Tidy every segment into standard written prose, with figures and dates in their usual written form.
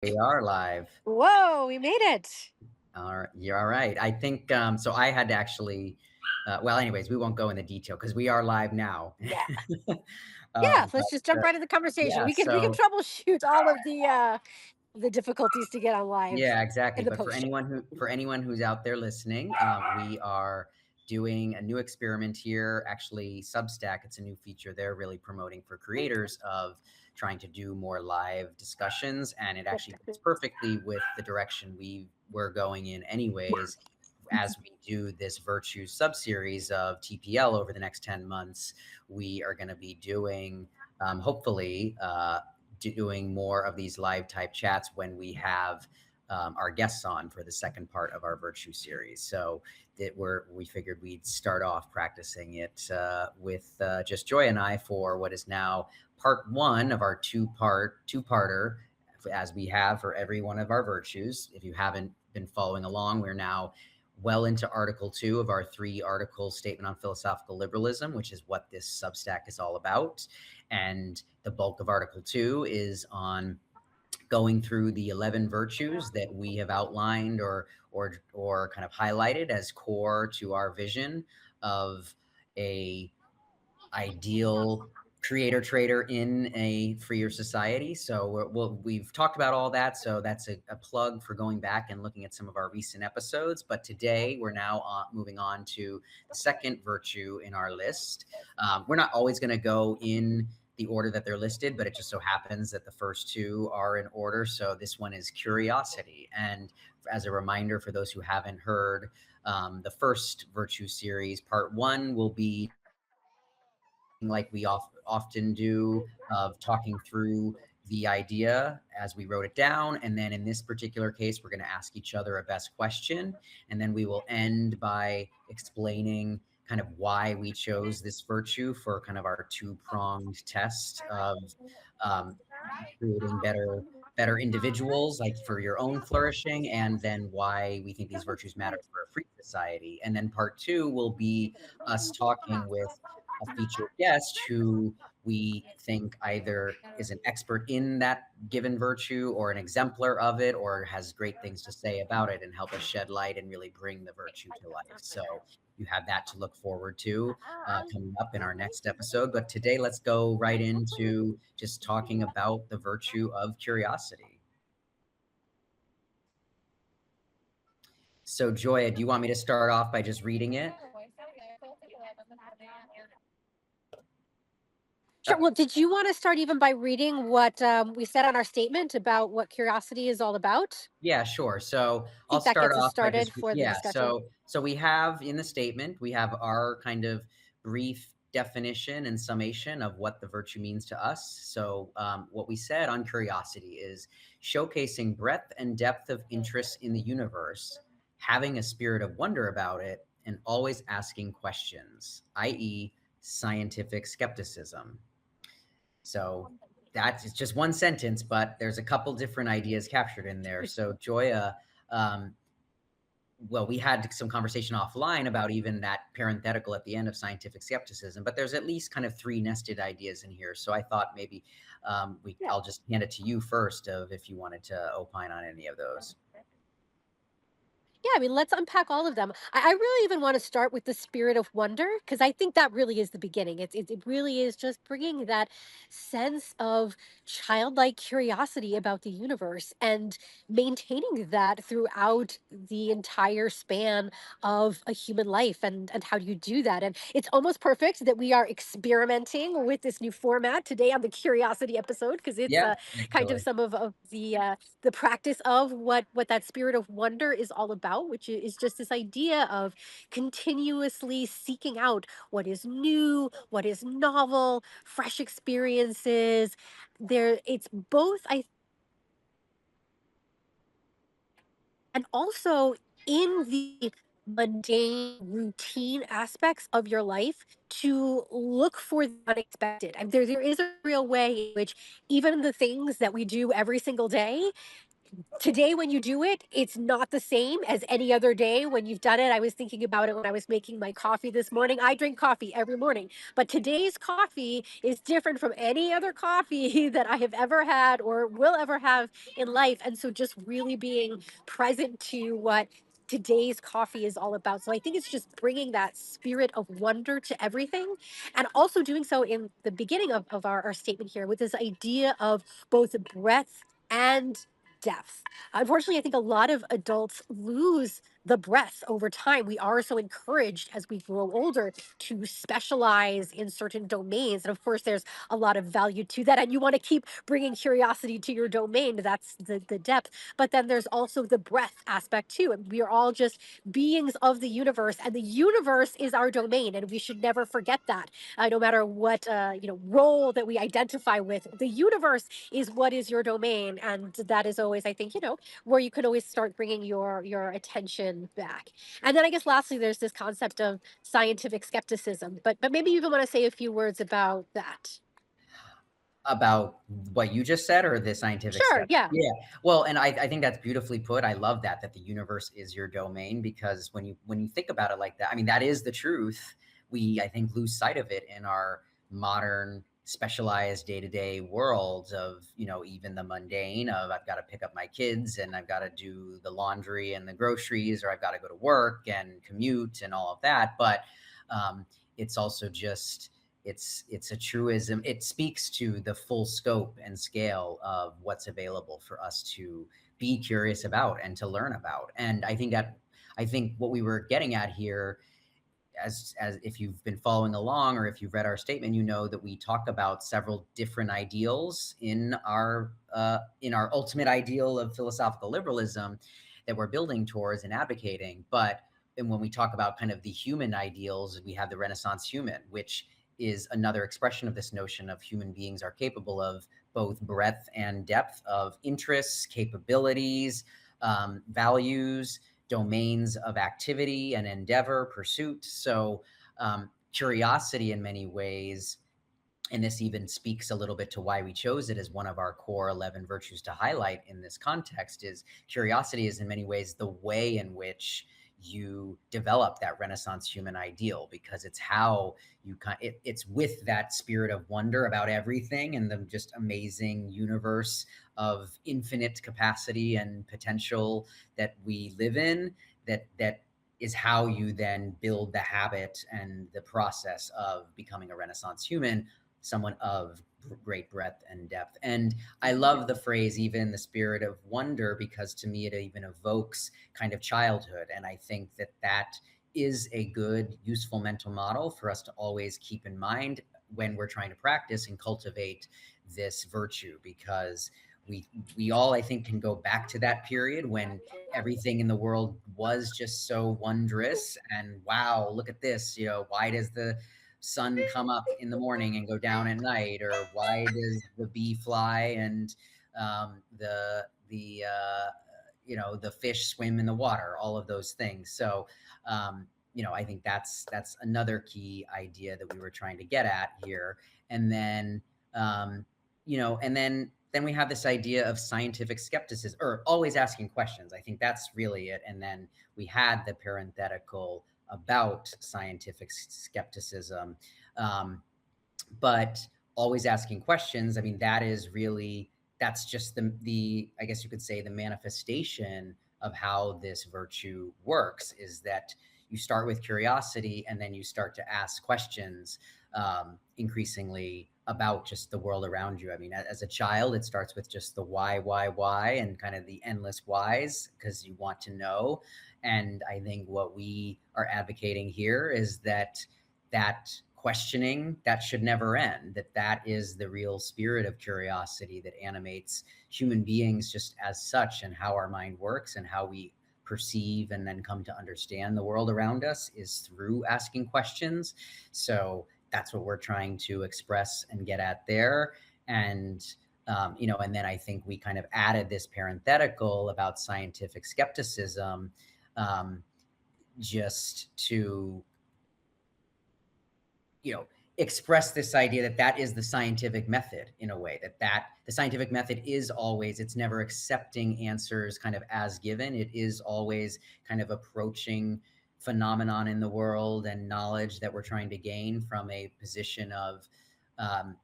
We are live. Whoa, we made it. You're all right. I think so. I had to actually, well, anyways, we won't go into detail because we are live now. Yeah. Yeah, let's just But jump right into the conversation. yeah, We can so troubleshoot all of the difficulties to get on live yeah, exactly. in the But post show. for anyone who's out there listening, we are doing a new experiment here. Actually, Substack, it's a new feature they're really promoting for creators of trying to do more live discussions, and it actually fits perfectly with the direction we were going in, anyways. As we do this virtue subseries of TPL over the next 10 months, we are going to be doing, hopefully, doing more of these live type chats when we have our guests on for the second part of our virtue series. So we figured we'd start off practicing it with just Joy and I for what is now part one of our two-parter, as we have for every one of our virtues. If you haven't been following along, we're now well into article 2 of our 3-article statement on philosophical liberalism, which is what this Substack is all about. And the bulk of article 2 is on going through the 11 virtues that we have outlined or kind of highlighted as core to our vision of a ideal creator trader in a freer society. So we've talked about all that. So that's a plug for going back and looking at some of our recent episodes. But today we're now moving on to the second virtue in our list. We're not always going to go in the order that they're listed, but it just so happens that the first two are in order. So this one is curiosity. And as a reminder for those who haven't heard, the first virtue series, part 1, will be like we often do, of talking through the idea as we wrote it down. And then in this particular case, we're going to ask each other a best question. And then we will end by explaining kind of why we chose this virtue for kind of our two-pronged test of um, creating better individuals, like for your own flourishing, and then why we think these virtues matter for a free society. And then part 2 will be us talking with a featured guest who we think either is an expert in that given virtue or an exemplar of it or has great things to say about it and help us shed light and really bring the virtue to life. So you have that to look forward to coming up in our next episode. But today, let's go right into just talking about the virtue of curiosity. So, Joya, do you want me to start off by just reading it? Sure. Well, did you want to start even by reading what we said on our statement about what curiosity is all about? Yeah, sure. So I I'll think that start gets us off by just started for the yeah. discussion. So we have in the statement we have our kind of brief definition and summation of what the virtue means to us. So what we said on curiosity is showcasing breadth and depth of interest in the universe, having a spirit of wonder about it, and always asking questions, i.e., scientific skepticism. So that's it's just one sentence, but there's a couple different ideas captured in there. So Joya, um, well, we had some conversation offline about even that parenthetical at the end of scientific skepticism, but there's at least kind of 3 nested ideas in here. So I thought maybe Yeah. I'll just hand it to you first, of if you wanted to opine on any of those. Yeah, I mean, let's unpack all of them. I really even want to start with the spirit of wonder because I think that really is the beginning. It really is just bringing that sense of childlike curiosity about the universe and maintaining that throughout the entire span of a human life. And how do you do that? And it's almost perfect that we are experimenting with this new format today on the curiosity episode because it's Yeah, kind of actually. some of the practice of what that spirit of wonder is all about, which is just this idea of continuously seeking out what is new, what is novel, fresh experiences. There, it's both, I and also in the mundane routine aspects of your life to look for the unexpected. And there is a real way in which even the things that we do every single day today when you do it, it's not the same as any other day when you've done it. I was thinking about it when I was making my coffee this morning. I drink coffee every morning, but today's coffee is different from any other coffee that I have ever had or will ever have in life. And so just really being present to what today's coffee is all about. So I think it's just bringing that spirit of wonder to everything, and also doing so in the beginning of our statement here with this idea of both breadth and depth. Unfortunately, I think a lot of adults lose the breadth over time. We are so encouraged as we grow older to specialize in certain domains. And of course, there's a lot of value to that. And you want to keep bringing curiosity to your domain. That's the depth. But then there's also the breadth aspect too. And we are all just beings of the universe, and the universe is our domain. And we should never forget that. No matter what role that we identify with, the universe is what is your domain, and that is always, I think, where you can always start bringing your attention back. And then I guess lastly, there's this concept of scientific skepticism, but maybe you even want to say a few words about that. About what you just said or the scientific Sure, skeptic? yeah. Yeah. Well, and I think that's beautifully put. I love that the universe is your domain, because when you think about it like that, I mean, that is the truth. We, I think, lose sight of it in our modern specialized day-to-day world of, even the mundane of I've got to pick up my kids and I've got to do the laundry and the groceries, or I've got to go to work and commute and all of that. But it's also just it's a truism. It speaks to the full scope and scale of what's available for us to be curious about and to learn about. And I think what we were getting at here, as if you've been following along or if you've read our statement, you know that we talk about several different ideals in our ultimate ideal of philosophical liberalism that we're building towards and advocating. And when we talk about kind of the human ideals, we have the Renaissance human, which is another expression of this notion of human beings are capable of both breadth and depth of interests, capabilities, values, domains of activity and endeavor, pursuit. So, curiosity in many ways, and this even speaks a little bit to why we chose it as one of our core 11 virtues to highlight in this context, is curiosity is in many ways the way in which you develop that Renaissance human ideal, because it's how it's with that spirit of wonder about everything and the just amazing universe of infinite capacity and potential that we live in, that is how you then build the habit and the process of becoming a Renaissance human, someone of great breadth and depth. And I love the phrase, even the spirit of wonder, because to me it even evokes kind of childhood. And I think that is a good, useful mental model for us to always keep in mind when we're trying to practice and cultivate this virtue, because we all, I think, can go back to that period when everything in the world was just so wondrous and wow, look at this, why does the sun come up in the morning and go down at night, or why does the bee fly and the fish swim in the water, all of those things. So I think that's another key idea that we were trying to get at here. And then and then we have this idea of scientific skepticism, or always asking questions. I think that's really it. And then we had the parenthetical about scientific skepticism. But always asking questions, I mean, that's just the I guess you could say the manifestation of how this virtue works, is that you start with curiosity and then you start to ask questions, increasingly about just the world around you. I mean, as a child, it starts with just the why, and kind of the endless whys, because you want to know. And I think what we are advocating here is that questioning, that should never end, that is the real spirit of curiosity that animates human beings just as such, and how our mind works and how we perceive and then come to understand the world around us is through asking questions. So that's what we're trying to express and get at there. And and then I think we kind of added this parenthetical about scientific skepticism, just to express this idea that that is the scientific method in a way, that the scientific method is always, it's never accepting answers kind of as given. It is always kind of approaching phenomenon in the world and knowledge that we're trying to gain from a position of um,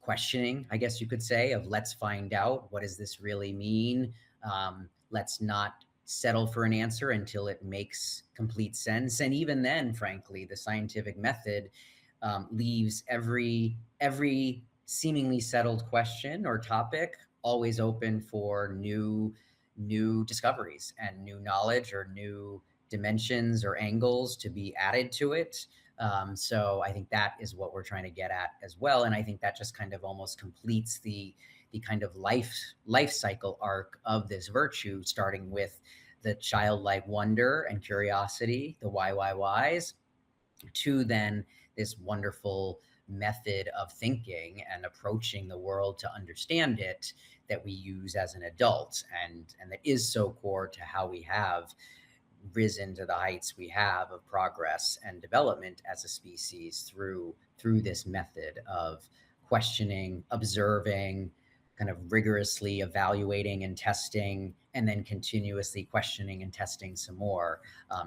questioning, I guess you could say, of let's find out, what does this really mean? Let's not settle for an answer until it makes complete sense. And even then, frankly, the scientific method leaves every seemingly settled question or topic always open for new discoveries and new knowledge or new dimensions or angles to be added to it. So I think that is what we're trying to get at as well, and I think that just kind of almost completes the kind of life cycle arc of this virtue, starting with the childlike wonder and curiosity, the whys, to then this wonderful method of thinking and approaching the world to understand it that we use as an adult, and that is so core to how we have risen to the heights we have of progress and development as a species through this method of questioning, observing, kind of rigorously evaluating and testing, and then continuously questioning and testing some more,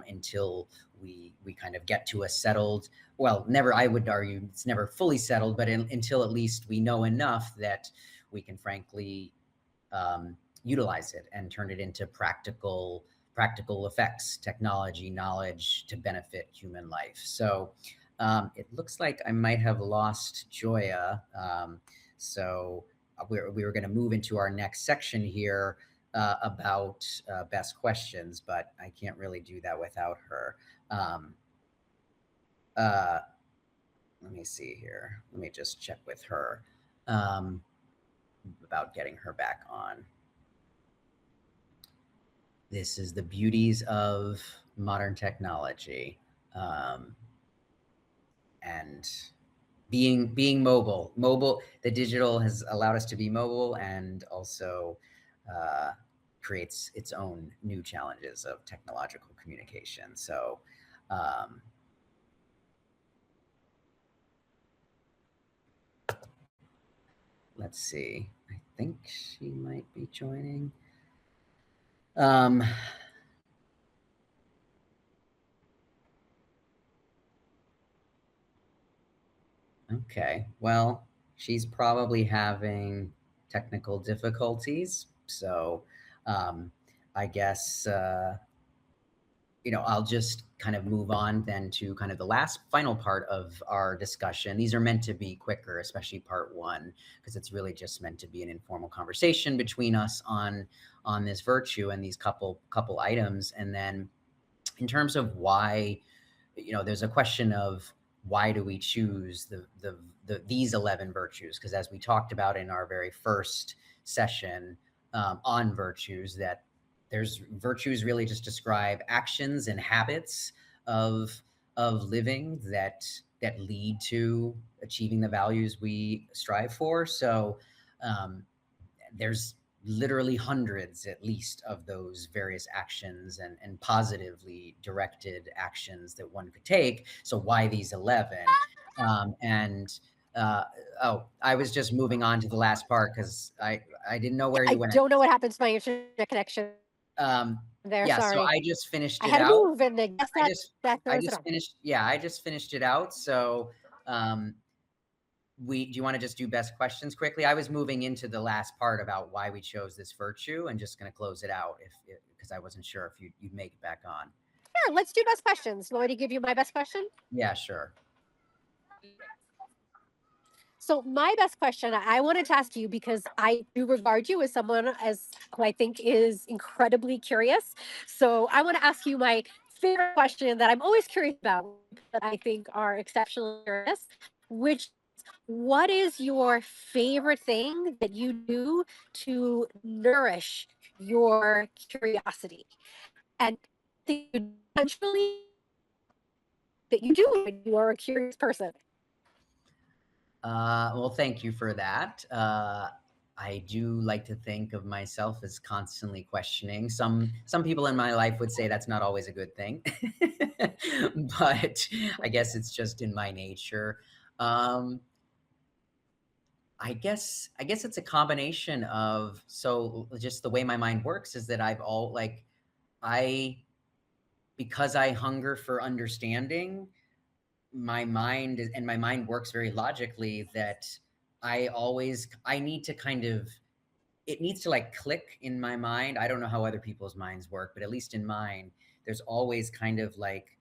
until we kind of get to a settled, well, never, I would argue it's never fully settled, but until at least we know enough that we can frankly utilize it and turn it into practical effects, technology, knowledge to benefit human life. So it looks like I might have lost Joia. So we were going to move into our next section here about best questions, but I can't really do that without her. Let me see here. Let me just check with her about getting her back on. This is the beauties of modern technology, and being mobile. The digital has allowed us to be mobile, and also creates its own new challenges of technological communication. So let's see. I think she might be joining. Okay, well, she's probably having technical difficulties. So I guess, I'll just kind of move on then to kind of the last final part of our discussion. These are meant to be quicker, especially part one, because it's really just meant to be an informal conversation between us on this virtue and these couple items. And then in terms of why, there's a question of why do we choose these 11 virtues? Because as we talked about in our very first session on virtues, that there's virtues really just describe actions and habits of living that lead to achieving the values we strive for. So there's literally hundreds at least of those various actions and positively directed actions that one could take. So why these 11? And I was just moving on to the last part because I didn't know where I you went. don't know what happened to my internet connection there. Yeah, so Sorry. I just finished I it had to out. move, and I guess I that just that I throws it just off. finished, yeah, I just finished it out. So do you want to just do best questions quickly? I was moving into the last part about why we chose this virtue, and just going to close it out if because I wasn't sure if you'd make it back on. Sure, let's do best questions. You want me to give you my best question? Yeah, sure. So my best question I wanted to ask you, because I do regard you as someone as who I think is incredibly curious. So I want to ask you my favorite question that I'm always curious about, that I think are exceptionally curious, which, what is your favorite thing that you do to nourish your curiosity? And the intentionally that you do when you are a curious person. Well, thank you for that. I do like to think of myself as constantly questioning. Some people in my life would say that's not always a good thing, but I guess it's just in my nature. Um, I guess it's a combination of, so just the way my mind works is that I because I hunger for understanding, my mind works very logically, that I need to kind of, it needs to like click in my mind. I don't know how other people's minds work, but at least in mine, there's always kind of like,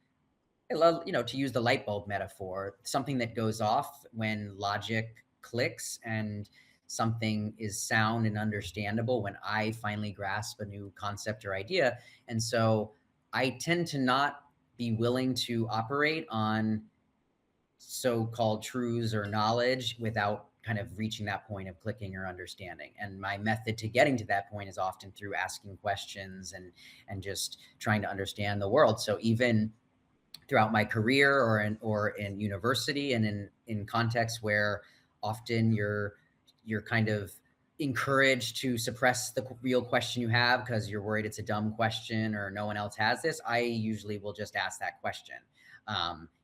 I love, to use the light bulb metaphor, something that goes off when logic clicks and something is sound and understandable when I finally grasp a new concept or idea. And so I tend to not be willing to operate on so-called truths or knowledge without kind of reaching that point of clicking or understanding. And my method to getting to that point is often through asking questions and just trying to understand the world. So even throughout my career or in university and in contexts where often you're kind of encouraged to suppress the real question you have because you're worried it's a dumb question or no one else has this, I usually will just ask that question,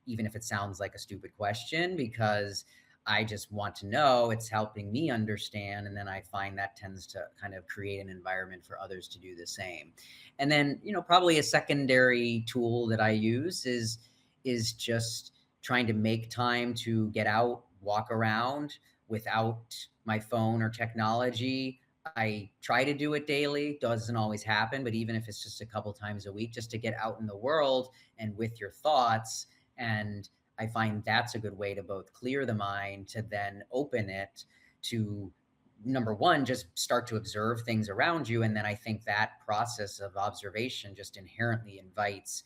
even if it sounds like a stupid question, because I just want to know, it's helping me understand. And then I find that tends to kind of create an environment for others to do the same. And then, probably a secondary tool that I use is just trying to make time to get out, walk around without my phone or technology. I try to do it daily. Doesn't always happen, but even if it's just a couple times a week, just to get out in the world and with your thoughts. And I find that's a good way to both clear the mind, to then open it to, number one, just start to observe things around you. And then I think that process of observation just inherently invites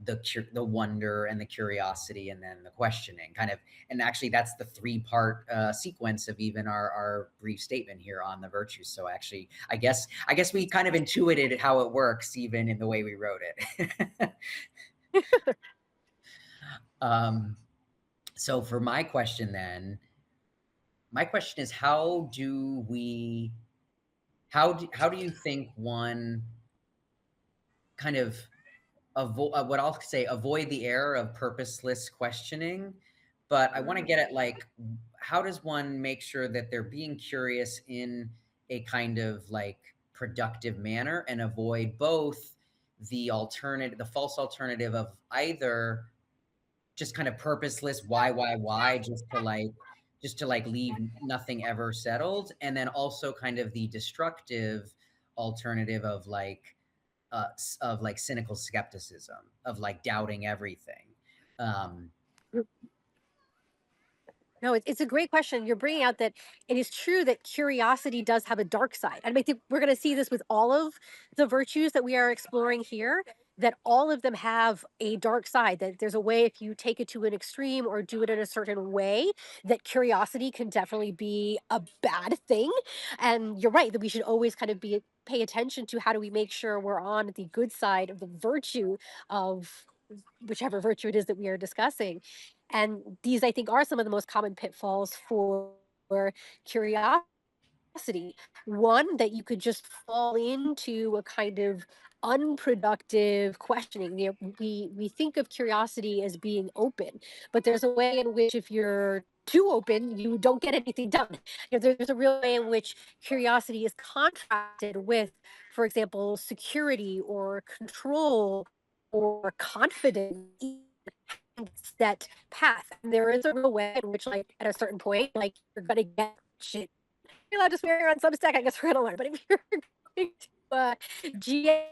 the wonder and the curiosity and then the questioning kind of. And actually that's the three-part sequence of even our brief statement here on the virtues. So actually, I guess we kind of intuited how it works even in the way we wrote it. um, so for my question then, my question is, how do you think one kind of what I'll say, avoid the error of purposeless questioning, but I want to get at like, how does one make sure that they're being curious in a kind of like productive manner and avoid both the false alternative of either just kind of purposeless why, just to like leave nothing ever settled, and then also kind of the destructive alternative of like cynical skepticism, of like doubting everything. Um, No, it's a great question. You're bringing out that it is true that curiosity does have a dark side. And I think we're going to see this with all of the virtues that we are exploring here, that all of them have a dark side, that there's a way, if you take it to an extreme or do it in a certain way, that curiosity can definitely be a bad thing. And you're right that we should always kind of be pay attention to how do we make sure we're on the good side of the virtue of whichever virtue it is that we are discussing. And these, I think, are some of the most common pitfalls for curiosity. One, that you could just fall into a kind of unproductive questioning. We think of curiosity as being open, but there's a way in which if you're too open, you don't get anything done. There's a real way in which curiosity is contrasted with, for example, security or control or confidence, set path. And there is a real way in which, like, at a certain point, like, you're gonna get shit. You're allowed to swear on Substack, I guess we're gonna learn. But if you're going to GA,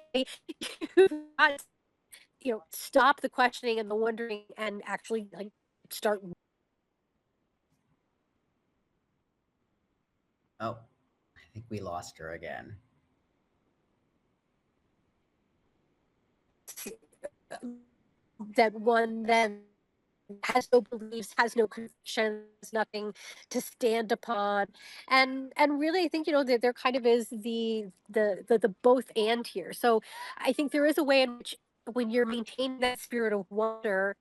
you've got to, stop the questioning and the wondering and actually like start oh, I think we lost her again. that one then has no beliefs, has no convictions, nothing to stand upon. And really I think, that there kind of is the both and here. So I think there is a way in which when you're maintaining that spirit of wonder,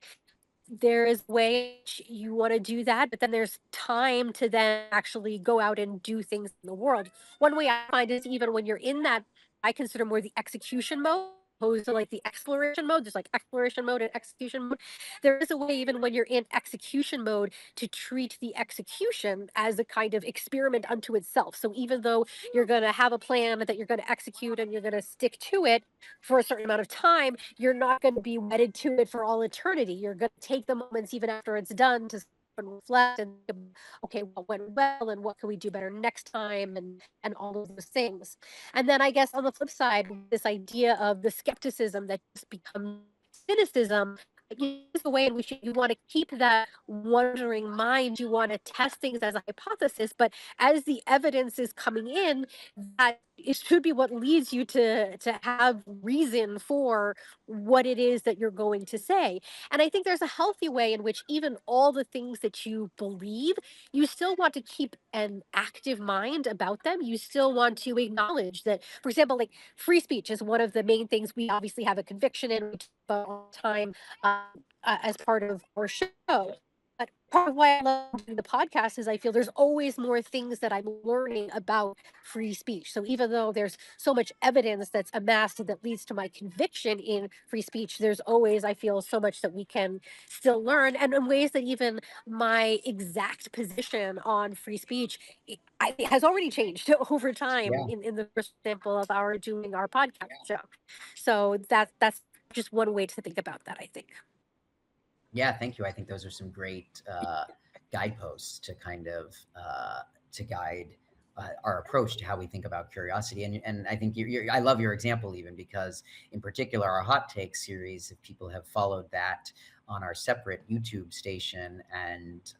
there is a way in which you want to do that, but then there's time to then actually go out and do things in the world. One way I find is even when you're in that, I consider more the execution mode. opposed to like the exploration mode. There's like exploration mode and execution mode. There is a way, even when you're in execution mode, to treat the execution as a kind of experiment unto itself. So even though you're going to have a plan that you're going to execute and you're going to stick to it for a certain amount of time, you're not going to be wedded to it for all eternity. You're going to take the moments even after it's done to and reflect and think about, okay, what went well and what can we do better next time, and all of those things. And then I guess on the flip side, this idea of the skepticism that just becomes cynicism, is the way in which you want to keep that wondering mind. You want to test things as a hypothesis, but as the evidence is coming in, that it should be what leads you to have reason for what it is that you're going to say. And I think there's a healthy way in which even all the things that you believe, you still want to keep an active mind about them. You still want to acknowledge that, for example, like free speech is one of the main things we obviously have a conviction in, we talk about all the time, as part of our show. But part of why I love doing the podcast is I feel there's always more things that I'm learning about free speech. So even though there's so much evidence that's amassed that leads to my conviction in free speech, there's always, I feel, so much that we can still learn, and in ways that even my exact position on free speech it has already changed over time Yeah. in the first example of our doing our podcast show. So that's just one way to think about that, I think. Yeah, thank you. I think those are some great guideposts to kind of to guide our approach to how we think about curiosity. And I think I love your example even because, in particular, our hot take series. If people have followed that on our separate YouTube station and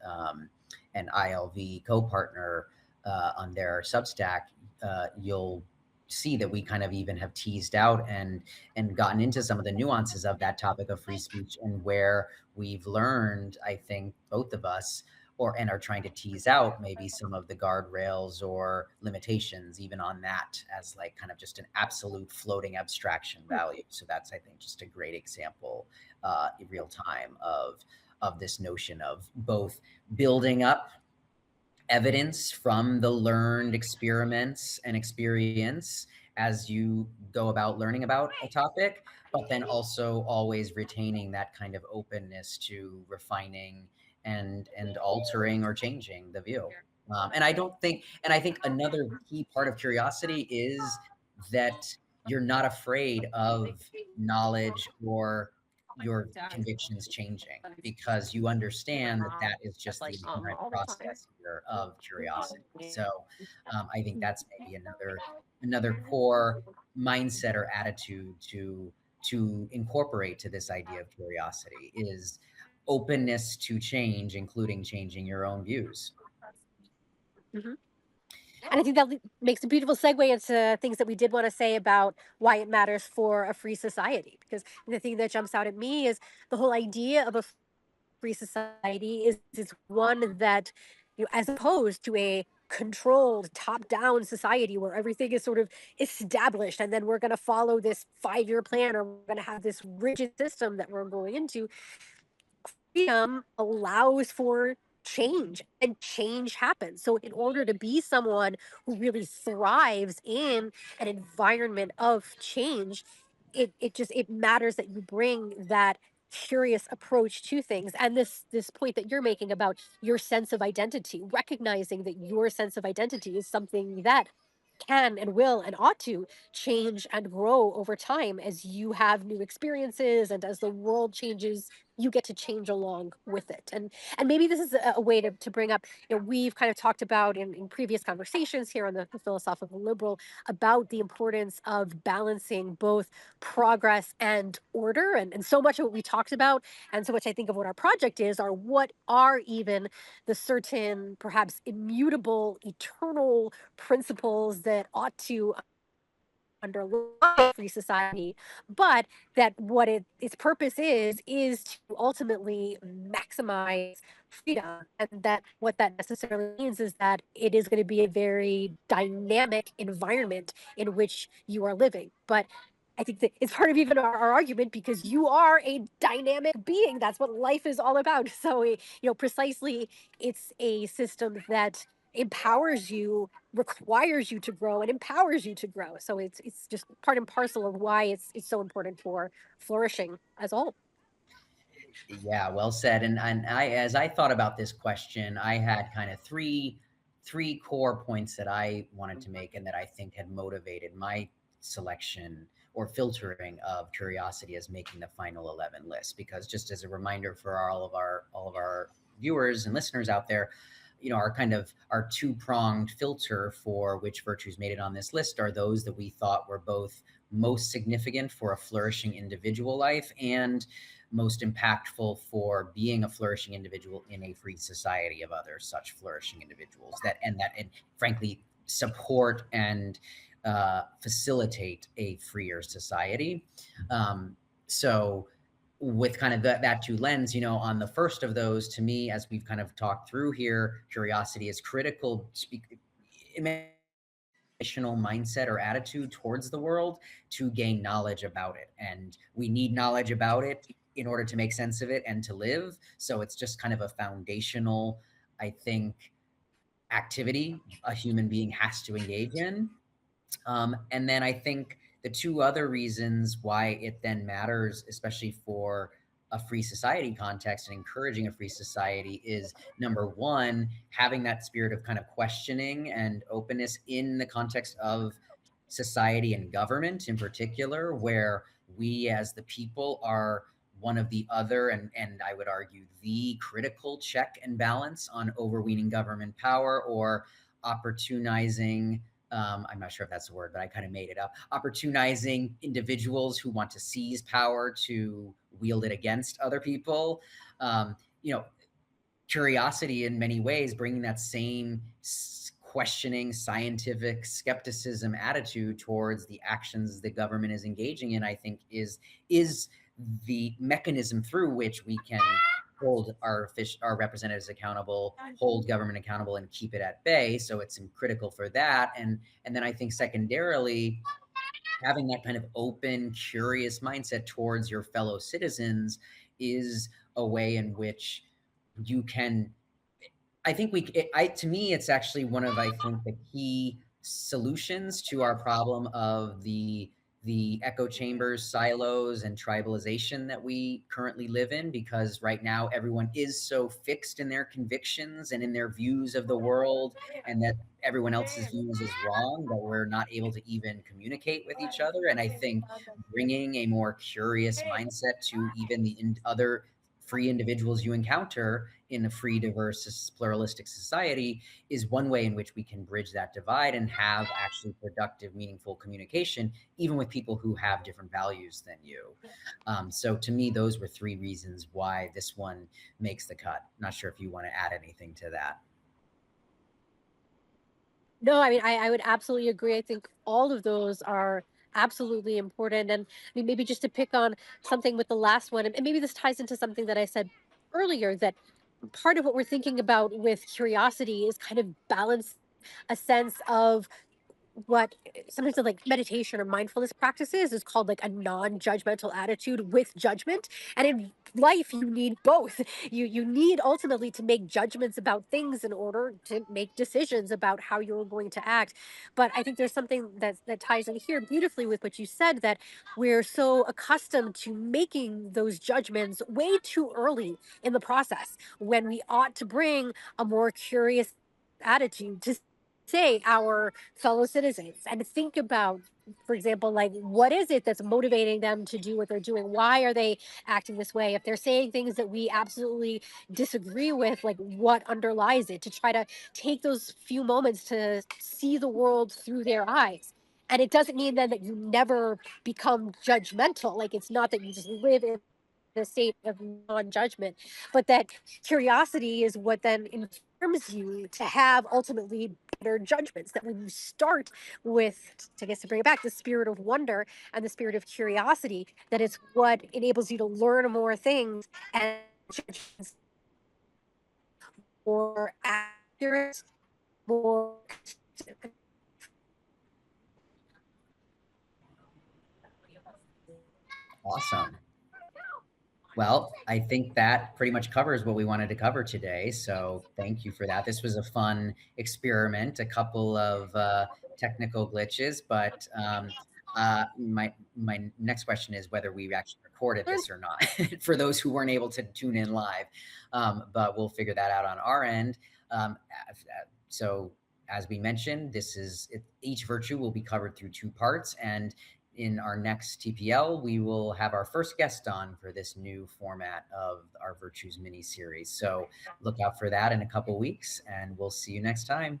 ILV co-partner on their Substack, you'll see that we kind of even have teased out and gotten into some of the nuances of that topic of free speech and where we've learned, I think, both of us, or and are trying to tease out maybe some of the guardrails or limitations even on that as like kind of just an absolute floating abstraction value. So that's, I think, just a great example in real time of this notion of both building up evidence from the learned experiments and experience as you go about learning about a topic, but then also always retaining that kind of openness to refining and altering or changing the view. And I don't think, and I think another key part of curiosity is that you're not afraid of knowledge or your convictions changing because you understand that that is just the inherent process here of curiosity. So I think that's maybe another core mindset or attitude to incorporate to this idea of curiosity is openness to change, including changing your own views. Mhm. And I think that makes a beautiful segue into things that we did want to say about why it matters for a free society. Because the thing that jumps out at me is the whole idea of a free society is it's one that, as opposed to a controlled top-down society where everything is sort of established and then we're going to follow this 5-year plan, or we're going to have this rigid system that we're going into. Freedom allows for change, and change happens. So in order to be someone who really thrives in an environment of change, it matters that you bring that curious approach to things. And this point that you're making about your sense of identity, recognizing that your sense of identity is something that can and will and ought to change and grow over time as you have new experiences, and as the world changes, you get to change along with it. And maybe this is a way to bring up, we've kind of talked about in previous conversations here on the philosophical liberal about the importance of balancing both progress and order, and so much of what we talked about, and so much I think of what our project is, are what are even the certain perhaps immutable eternal principles that ought to underlie free society, but that what its purpose is to ultimately maximize freedom, and that what that necessarily means is that it is going to be a very dynamic environment in which you are living. But I think that it's part of even our argument, because you are a dynamic being. That's what life is all about. So, precisely, it's a system that empowers you, requires you to grow, and empowers you to grow. So it's just part and parcel of why it's so important for flourishing as a whole. Yeah, well said. And as I thought about this question, I had kind of three core points that I wanted to make and that I think had motivated my selection or filtering of curiosity as making the final 11 list. Because just as a reminder for all of our viewers and listeners out there, our two-pronged filter for which virtues made it on this list are those that we thought were both most significant for a flourishing individual life and most impactful for being a flourishing individual in a free society of other such flourishing individuals and frankly support and facilitate a freer society. So with kind of that two lens, on the first of those, to me, as we've kind of talked through here, curiosity is critical. Mindset or attitude towards the world to gain knowledge about it. And we need knowledge about it in order to make sense of it and to live. So it's just kind of a foundational, I think, activity a human being has to engage in. And then I think the two other reasons why it then matters, especially for a free society context and encouraging a free society, is number one, having that spirit of kind of questioning and openness in the context of society and government in particular, where we as the people are one of the other and I would argue the critical check and balance on overweening government power or opportunizing, I'm not sure if that's the word, but I kind of made it up, opportunizing individuals who want to seize power to wield it against other people. Um, you know, Curiosity in many ways, bringing that same questioning, scientific skepticism attitude towards the actions the government is engaging in, I think is the mechanism through which we can hold our representatives accountable, hold government accountable, and keep it at bay. So it's critical for that. And then I think secondarily, having that kind of open, curious mindset towards your fellow citizens is a way in which you can, I think to me, it's actually one of, I think, the key solutions to our problem of the echo chambers, silos, and tribalization that we currently live in, because right now everyone is so fixed in their convictions and in their views of the world, and that everyone else's views is wrong, that we're not able to even communicate with each other. And I think bringing a more curious mindset to even the other free individuals you encounter in a free, diverse, pluralistic society is one way in which we can bridge that divide and have actually productive, meaningful communication, even with people who have different values than you. So to me, those were three reasons why this one makes the cut. Not sure if you want to add anything to that. No, I mean, I would absolutely agree. I think all of those are absolutely important. And I mean, maybe just to pick on something with the last one, and maybe this ties into something that I said earlier, that part of what we're thinking about with curiosity is kind of balance a sense of what sometimes in like meditation or mindfulness practices is called like a non-judgmental attitude with judgment. And in life you need both. You need ultimately to make judgments about things in order to make decisions about how you're going to act. But I think there's something that ties in here beautifully with what you said, that we're so accustomed to making those judgments way too early in the process, when we ought to bring a more curious attitude to say our fellow citizens and think about, for example, like what is it that's motivating them to do what they're doing? Why are they acting this way? If they're saying things that we absolutely disagree with, like what underlies it, to try to take those few moments to see the world through their eyes. And it doesn't mean then that you never become judgmental. Like it's not that you just live in a state of non-judgment, but that curiosity is what then informs you to have ultimately better judgments. That when you start with, I guess to bring it back, the spirit of wonder and the spirit of curiosity, that it's what enables you to learn more things and judgments more accurate, more. Awesome. Well, I think that pretty much covers what we wanted to cover today. So thank you for that. This was a fun experiment, a couple of technical glitches, but my next question is whether we actually recorded Learn this or not for those who weren't able to tune in live. But we'll figure that out on our end. So as we mentioned, each virtue will be covered through two parts, and in our next TPL, we will have our first guest on for this new format of our Virtues mini series. So look out for that in a couple weeks, and we'll see you next time.